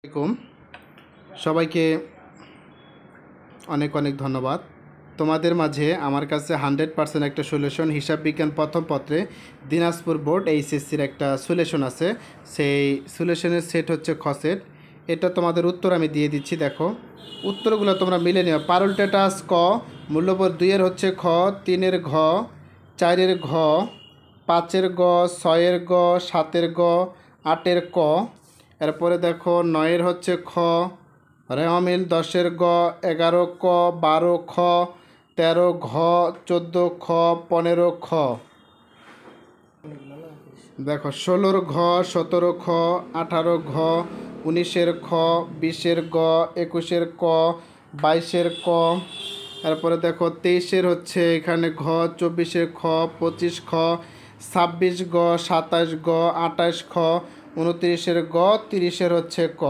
আসসালামাইকুম সবাইকে অনেক অনেক ধন্যবাদ। তোমাদের মাঝে আমার কাছে 100% একটা সলিউশন হিসাব বিজ্ঞান প্রথম পত্রে দিনাজপুর বোর্ড এইচএসসির একটা সলিউশন আছে। সেই সলিউশনের সেট হচ্ছে খ সেট। এটা তোমাদের উত্তর আমি দিয়ে দিচ্ছি, দেখো উত্তরগুলো তোমরা মিলে নিও। পারুলটেটাস ক, মূল্যবোধ 2-এর হচ্ছে খ, 3-এর ঘ, 4-এর ঘ, 5-এর গ, 6-এর গ, 7-এর গ, 8-এর ক। এরপরে দেখো 9-এর হচ্ছে খ, রেওয়ামিল 10-এর গ, 11 ক, 12 খ, 13 ঘ, 14 খ, 15 খ। দেখো 16-এর ঘ, 17 খ, 18 ঘ, 19-এর খ, 20-এর গ, 21-এর ক, 22-এর ক। তারপরে দেখো 23-এর হচ্ছে এখানে ঘ, 24-এর খ, 25 খ, 26 গ, 27 গ, 28 খ, 29-এর গ, 30-এর হচ্ছে ক।